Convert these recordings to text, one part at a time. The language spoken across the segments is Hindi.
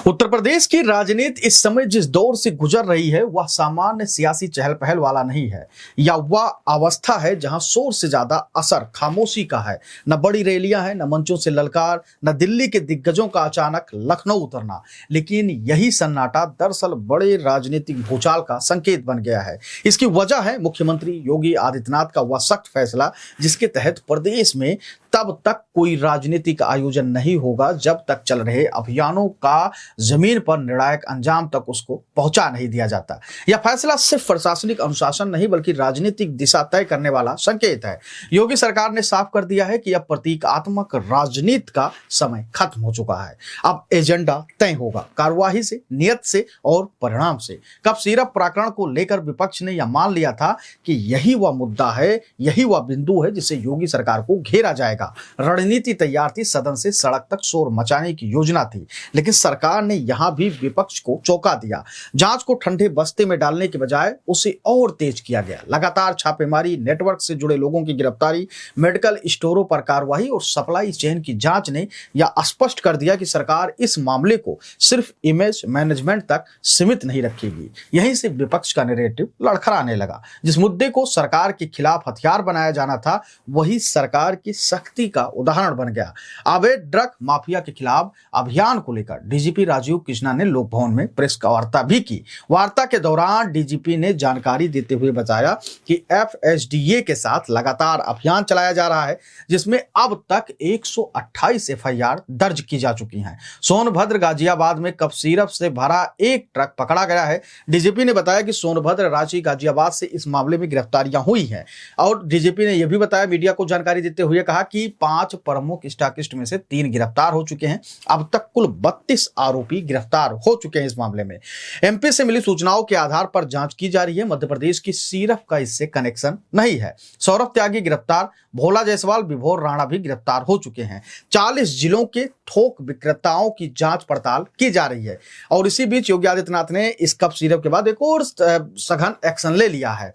उत्तर प्रदेश की राजनीति इस समय जिस दौर से गुजर रही है वह सामान्य सियासी चहल पहल वाला नहीं है, या वह अवस्था है जहां शोर से ज्यादा असर खामोशी का है। न बड़ी रैलियां हैं, न मंचों से ललकार, न दिल्ली के दिग्गजों का अचानक लखनऊ उतरना। लेकिन यही सन्नाटा दरअसल बड़े राजनीतिक भूचाल का संकेत बन गया है। इसकी वजह है मुख्यमंत्री योगी आदित्यनाथ का वह सख्त फैसला जिसके तहत प्रदेश में तब तक कोई राजनीतिक आयोजन नहीं होगा जब तक चल रहे अभियानों का जमीन पर निर्णायक अंजाम तक उसको पहुंचा नहीं दिया जाता। यह फैसला सिर्फ प्रशासनिक अनुशासन नहीं बल्कि राजनीतिक दिशा तय करने वाला संकेत है। योगी सरकार ने साफ कर दिया है कि अब प्रतीकात्मक राजनीति का समय खत्म हो चुका है। अब एजेंडा तय होगा, कार्यवाही से, नियत से और परिणाम से। कब सिर्फ प्रकरण को लेकर विपक्ष ने यह मान लिया था कि यही वह मुद्दा है, यही वह बिंदु है जिसे योगी सरकार को घेरा जाएगा। रणनीति तैयार थी, सदन से सड़क तक शोर मचाने की योजना थी, लेकिन सरकार ने यहां भी विपक्ष को चौंका दिया। जांच को ठंडे बस्ते में डालने के बजाय उसे और तेज किया गया। लगातार छापेमारी, नेटवर्क से जुड़े लोगों की गिरफ्तारी, मेडिकल स्टोरों पर कार्रवाई और सप्लाई चेन की जांच ने यह स्पष्ट कर दिया कि सरकार इस मामले को सिर्फ इमेज मैनेजमेंट तक सीमित नहीं रखेगी। यहीं से विपक्ष का नैरेटिव लड़खड़ाने लगा। जिस मुद्दे को सरकार के खिलाफ हथियार बनाया जाना था वही सरकार की सख्ती का उदाहरण बन गया। अवैध ड्रग माफिया के खिलाफ अभियान को लेकर डीजीपी राजीव कृष्णा ने लोक भवन में प्रेस वार्ता भी की। वार्ता के दौरान डीजीपी ने जानकारी देते हुए बताया कि एफएसडीए के साथ लगातार अभियान चलाया जा रहा है, जिसमें अब तक 128 एफआईआर दर्ज की जा चुकी हैं। सोनभद्र गाजियाबाद में कफ सिरप से भरा एक ट्रक पकड़ा गया है। डीजीपी ने बताया कि सोनभद्र, रांची, गाजियाबाद से इस मामले में गिरफ्तारियां हुई हैं। और डीजीपी ने यह भी बताया, मीडिया को जानकारी देते हुए कहा कि 5 प्रमुख स्टॉकिस्ट में से 3 गिरफ्तार हो चुके हैं। अब तक कुल 32 आरोपी गिरफ्तार हो चुके हैं। इस मामले में एमपी से मिली सूचनाओं के आधार पर जांच की जा रही है। मध्य प्रदेश की सिरफ का इससे कनेक्शन नहीं है। सौरभ त्यागी गिरफ्तार, भोला जायसवाल, विभोर राणा भी गिरफ्तार हो चुके हैं। 40 जिलों के थोक विक्रेताओं की जांच पड़ताल की जा रही है। और इसी बीच योगी आदित्यनाथ ने इस कप सिरप के बाद एक और सघन एक्शन ले लिया है।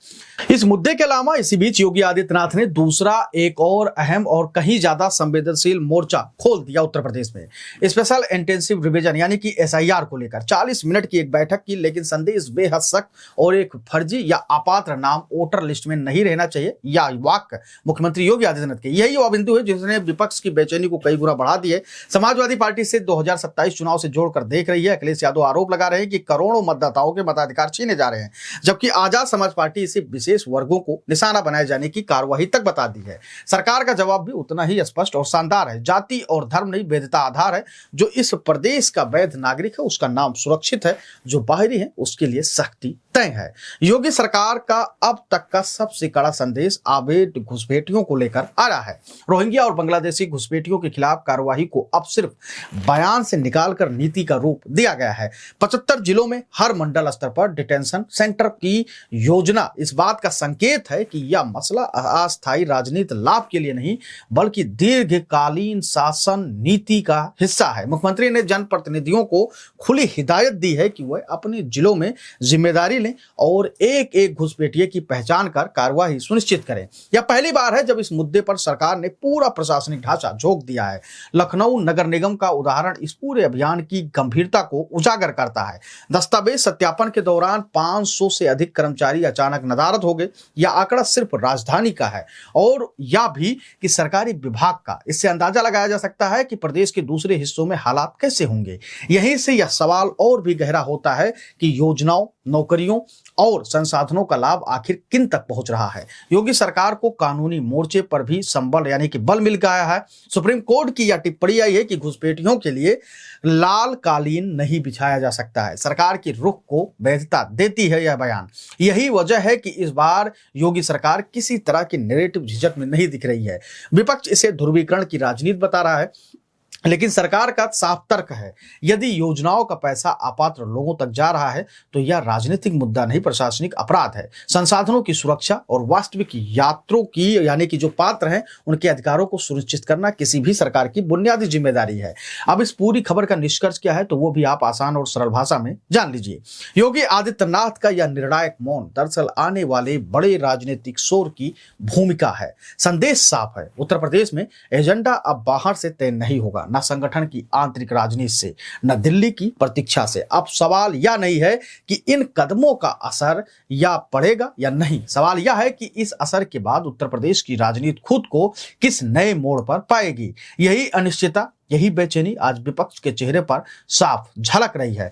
इस मुद्दे के अलावा इसी बीच योगी आदित्यनाथ ने दूसरा एक और अहम और कहीं ज्यादा संवेदनशील मोर्चा खोल दिया उत्तर प्रदेश में। स्पेशल इंटेंसिव रिवीजन यानी कि एसआईआर को लेकर 40 मिनट की एक बैठक की, लेकिन संदेश बेहद सख्त और एक फर्जी या अपात्र नाम वोटर लिस्ट में नहीं रहना चाहिए या वाक्य मुख्यमंत्री योगी आदित्यनाथ के। यही वह बिंदु है जिसने विपक्ष की बेचैनी को कई गुना बढ़ा दी है। समाजवादी पार्टी से 2027 चुनाव से जोड़कर देख रही है। अखिलेश यादव आरोप लगा रहे हैं कि करोड़ों मतदाताओं के मताधिकार छीने जा रहे हैं, जबकि आजाद समाज पार्टी इसे विशेष वर्गों को निशाना बनाए जाने की कार्यवाही तक बता दी है। सरकार का जवाब भी उतना ही स्पष्ट और शानदार है। जाति और धर्म नहीं, वैधता आधार है। जो इस प्रदेश का वैध नागरिक है उसका नाम सुरक्षित है, जो बाहरी है उसके लिए सख्ती तय है। योगी सरकार का अब तक का सबसे कड़ा संदेश अवैध घुसपैठियों को लेकर आ रहा है। रोहिंग्या और बांग्लादेशी घुसपैठियों के खिलाफ कार्यवाही को अब सिर्फ बयान से निकालकर नीति का रूप दिया गया है। 75 जिलों में हर मंडल स्तर पर डिटेंशन सेंटर की योजना इस बात का संकेत है कि यह मसला अस्थायी राजनीति लाभ के लिए नहीं बल्कि दीर्घकालीन शासन नीति का हिस्सा है। मुख्यमंत्री ने जनप्रतिनिधियों को खुली हिदायत दी है कि वह अपने जिलों में जिम्मेदारी लें और एक एक घुसपैठिए की पहचान कर कार्यवाही सुनिश्चित करें। यह पहली बार है जब इस मुद्दे पर सरकार ने पूरा प्रशासनिक ढांचा झोंक दिया है। लखनऊ नगर निगम का उदाहरण इस पूरे अभियान की गंभीरता को उजागर करता है। दस्तावेज सत्यापन के दौरान 500 से अधिक कर्मचारी अचानक नदारद हो गए। यह आंकड़ा सिर्फ राजधानी का है और यह भी कि सरकारी विभाग का। इससे अंदाजा लगाया जा सकता है कि प्रदेश के दूसरे हिस्सों में हालात कैसे होंगे। यहीं से यह सवाल और भी गहरा होता है कि योजनाओं, नौकरियों और संसाधनों का लाभ आखिर किन तक पहुंच रहा है। योगी सरकार को कानूनी मोर्चे पर भी संबल यानी कि बल मिल गया है। सुप्रीम कोर्ट की यह टिप्पणी आई है कि घुसपैठियों के लिए लाल कालीन नहीं बिछाया जा सकता है। सरकार की रुख को वैधता देती है यह बयान। यही वजह है कि इस बार योगी सरकार किसी तरह की नैरेटिव झिझक में नहीं दिख रही है। विपक्ष इसे ध्रुवीकरण की राजनीति बता रहा है, लेकिन सरकार का साफ तर्क है, यदि योजनाओं का पैसा अपात्र लोगों तक जा रहा है तो यह राजनीतिक मुद्दा नहीं, प्रशासनिक अपराध है। संसाधनों की सुरक्षा और वास्तविक यात्रियों की यानी कि जो पात्र हैं उनके अधिकारों को सुनिश्चित करना किसी भी सरकार की बुनियादी जिम्मेदारी है। अब इस पूरी खबर का निष्कर्ष क्या है तो वो भी आप आसान और सरल भाषा में जान लीजिए। योगी आदित्यनाथ का यह निर्णायक मौन दरअसल आने वाले बड़े राजनीतिक शोर की भूमिका है। संदेश साफ है, उत्तर प्रदेश में एजेंडा अब बाहर से तय नहीं होगा, न संगठन की आंतरिक राजनीति से, न दिल्ली की प्रतीक्षा से। अब सवाल यह नहीं है कि इन कदमों का असर या पड़ेगा या नहीं, सवाल यह है कि इस असर के बाद उत्तर प्रदेश की राजनीति खुद को किस नए मोड़ पर पाएगी। यही अनिश्चितता, यही बेचैनी आज विपक्ष के चेहरे पर साफ झलक रही है,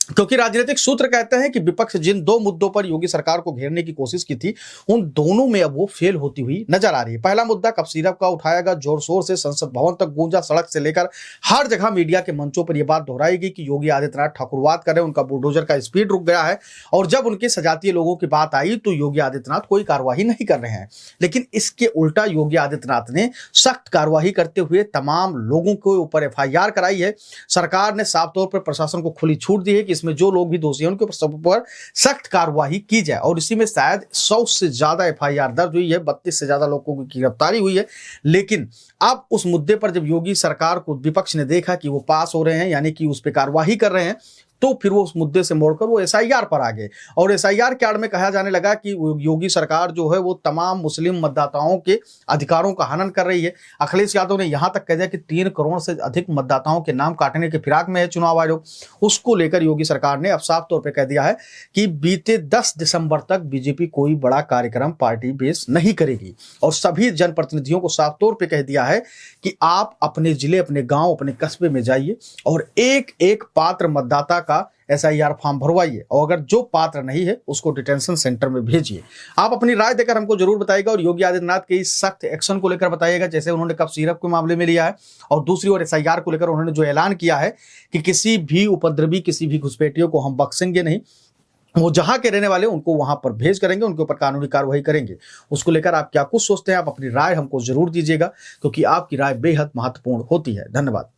क्योंकि राजनीतिक सूत्र कहते हैं कि विपक्ष जिन दो मुद्दों पर योगी सरकार को घेरने की कोशिश की थी, उन दोनों में अब वो फेल होती हुई नजर आ रही है। पहला मुद्दा कप सिरप का उठाया गया, जोर शोर से संसद भवन तक गूंजा, सड़क से लेकर हर जगह मीडिया के मंचों पर यह बात दोहराई गई कि योगी आदित्यनाथ ठाकुरवाद कर रहे हैं, उनका बुलडोजर का स्पीड रुक गया है। और जब उनके सजातीय लोगों की बात आई तो योगी आदित्यनाथ कोई कार्रवाई नहीं कर रहे हैं। लेकिन इसके उल्टा योगी आदित्यनाथ ने सख्त कार्रवाई करते हुए तमाम लोगों के ऊपर FIR कराई है। सरकार ने साफ तौर पर प्रशासन को खुली छूट दी है कि इसमें जो लोग भी दोषी हैं उनके ऊपर सब पर सख्त कार्रवाई की जाए। और इसी में शायद 100 से ज्यादा FIR दर्ज हुई है, 32 से ज्यादा लोगों की गिरफ्तारी हुई है। लेकिन अब उस मुद्दे पर जब योगी सरकार को विपक्ष ने देखा कि वो पास हो रहे हैं, यानी कि उस पर कार्रवाई कर रहे हैं, तो फिर वो उस मुद्दे से मोड़कर वो SIR पर आ गए। और SIR के आड़ में कहा जाने लगा कि योगी सरकार जो है वो तमाम मुस्लिम मतदाताओं के अधिकारों का हनन कर रही है। अखिलेश यादव ने यहां तक कह दिया कि 3 करोड़ से अधिक मतदाताओं के नाम काटने के फिराक में है चुनाव आयोग। उसको लेकर योगी सरकार ने अब साफ तौर पर कह दिया है कि बीते 10 दिसंबर तक बीजेपी कोई बड़ा कार्यक्रम पार्टी बेस नहीं करेगी। और सभी जनप्रतिनिधियों को साफ तौर पर कह दिया है कि आप अपने जिले, अपने गांव, अपने कस्बे में जाइए और एक एक पात्र मतदाता का SIR फॉर्म भरवाइए, और अगर जो पात्र नहीं है उसको डिटेंशन सेंटर में भेजिए। आप अपनी राय देकर हमको जरूर बताइएगा और योगी आदित्यनाथ के इस सख्त एक्शन को लेकर बताइएगा, जैसे उन्होंने कप सिरप के मामले में लिया है, और दूसरी ओर SIR को लेकर उन्होंने जो ऐलान किया है कि किसी भी उपद्रवी, किसी भी घुसपैठियों को हम बख्शेंगे नहीं, वो जहां के रहने वाले उनको वहां पर भेज करेंगे, उनके ऊपर कानूनी कार्रवाई करेंगे। उसको लेकर आप क्या कुछ सोचते हैं, आप अपनी राय हमको जरूर दीजिएगा, क्योंकि आपकी राय बेहद महत्वपूर्ण होती है। धन्यवाद।